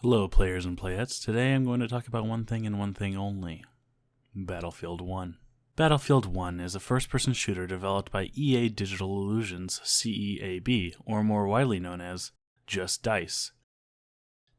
Hello players and playettes, today I'm going to talk about one thing and one thing only. Battlefield 1. Battlefield 1 is a first-person shooter developed by EA Digital Illusions, CEAB, or more widely known as just DICE.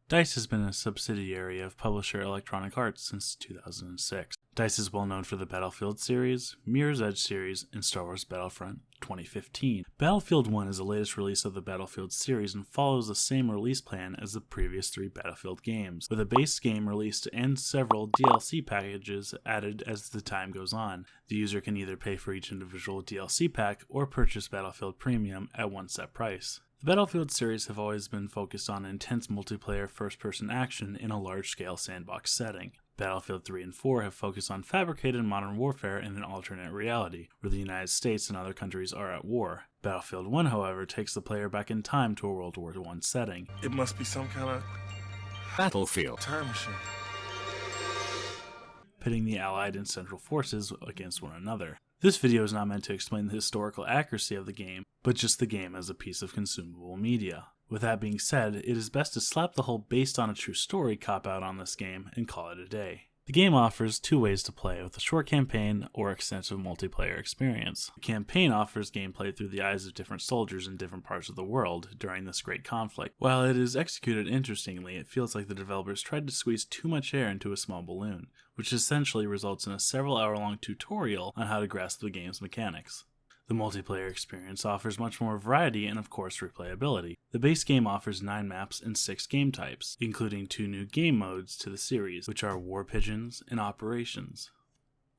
DICE has been a subsidiary of publisher Electronic Arts since 2006. DICE is well known for the Battlefield series, Mirror's Edge series, and Star Wars Battlefront 2015. Battlefield 1 is the latest release of the Battlefield series and follows the same release plan as the previous three Battlefield games, with a base game released and several DLC packages added as the time goes on. The user can either pay for each individual DLC pack or purchase Battlefield Premium at one set price. The Battlefield series have always been focused on intense multiplayer first-person action in a large-scale sandbox setting. Battlefield 3 and 4 have focused on fabricated modern warfare in an alternate reality, where the United States and other countries are at war. Battlefield 1, however, takes the player back in time to a World War I setting. It must be some kind of battlefield time machine. Pitting the Allied and Central forces against one another. This video is not meant to explain the historical accuracy of the game, but just the game as a piece of consumable media. With that being said, it is best to slap the whole based on a true story cop-out on this game and call it a day. The game offers two ways to play, with a short campaign or extensive multiplayer experience. The campaign offers gameplay through the eyes of different soldiers in different parts of the world during this great conflict. While it is executed interestingly, it feels like the developers tried to squeeze too much air into a small balloon, which essentially results in a several hour-long tutorial on how to grasp the game's mechanics. The multiplayer experience offers much more variety and of course replayability. The base game offers 9 maps and 6 game types, including 2 new game modes to the series, which are War Pigeons and Operations.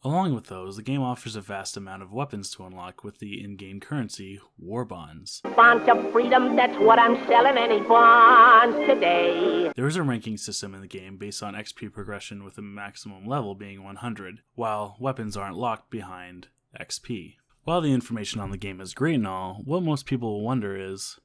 Along with those, the game offers a vast amount of weapons to unlock with the in-game currency, War Bonds. Bonds of freedom, that's what I'm selling, any bonds today. There is a ranking system in the game based on XP progression with the maximum level being 100, while weapons aren't locked behind XP. While the information on the game is great and all, what most people will wonder is,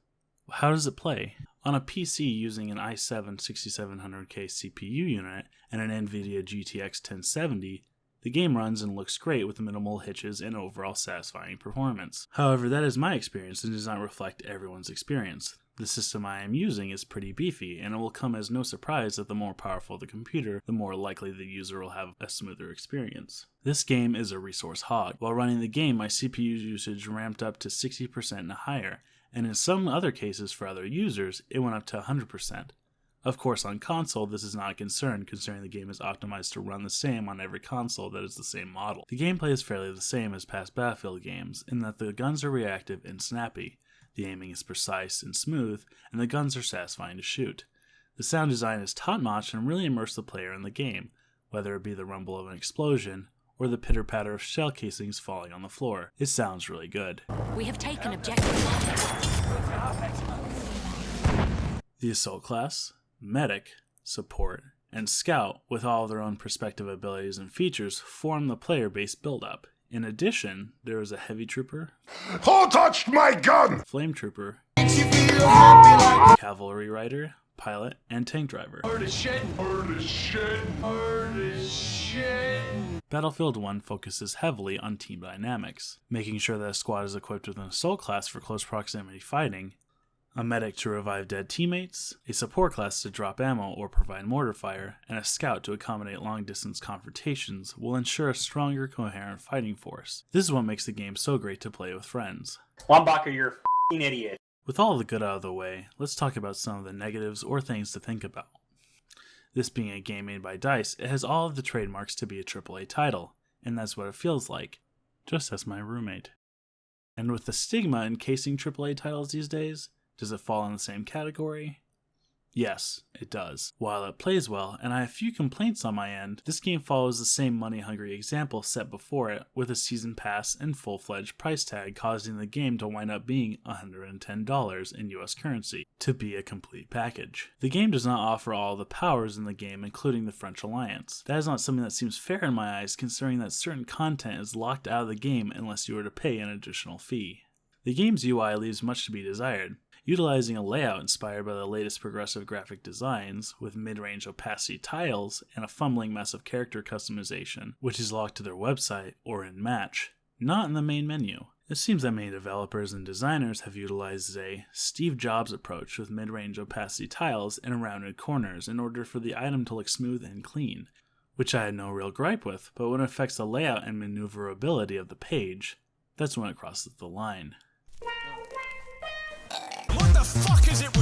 how does it play? On a PC using an i7 6700K CPU unit and an NVIDIA GTX 1070, the game runs and looks great with minimal hitches and overall satisfying performance. However, that is my experience and does not reflect everyone's experience. The system I am using is pretty beefy, and it will come as no surprise that the more powerful the computer, the more likely the user will have a smoother experience. This game is a resource hog. While running the game, my CPU usage ramped up to 60% and higher, and in some other cases for other users, it went up to 100%. Of course, on console, this is not a concern, considering the game is optimized to run the same on every console that is the same model. The gameplay is fairly the same as past Battlefield games, in that the guns are reactive and snappy. The aiming is precise and smooth, and the guns are satisfying to shoot. The sound design is top-notch and really immerses the player in the game, whether it be the rumble of an explosion or the pitter-patter of shell casings falling on the floor. It sounds really good. We have taken objective. The Assault class, Medic, Support, and Scout, with all of their own perspective abilities and features, form the player-based build-up. In addition, there is a Heavy Trooper, Who touched my gun? Flame Trooper, Cavalry Rider, Pilot, and Tank Driver. Battlefield 1 focuses heavily on team dynamics, making sure that a squad is equipped with an Assault class for close proximity fighting, a medic to revive dead teammates, a support class to drop ammo or provide mortar fire, and a scout to accommodate long-distance confrontations will ensure a stronger, coherent fighting force. This is what makes the game so great to play with friends. Yuanbaca, you're a f***ing idiot. With all the good out of the way, let's talk about some of the negatives or things to think about. This being a game made by DICE, it has all of the trademarks to be a AAA title, and that's what it feels like, just as my roommate. And with the stigma encasing AAA titles these days, does it fall in the same category? Yes, it does. While it plays well, and I have few complaints on my end, this game follows the same money-hungry example set before it, with a season pass and full-fledged price tag causing the game to wind up being $110 in US currency, to be a complete package. The game does not offer all the powers in the game, including the French Alliance. That is not something that seems fair in my eyes, considering that certain content is locked out of the game unless you were to pay an additional fee. The game's UI leaves much to be desired, utilizing a layout inspired by the latest progressive graphic designs, with mid-range opacity tiles and a fumbling mess of character customization, which is locked to their website or in match, not in the main menu. It seems that many developers and designers have utilized a Steve Jobs approach with mid-range opacity tiles and rounded corners in order for the item to look smooth and clean, which I had no real gripe with, but when it affects the layout and maneuverability of the page, that's when it crosses the line. What the fuck is it with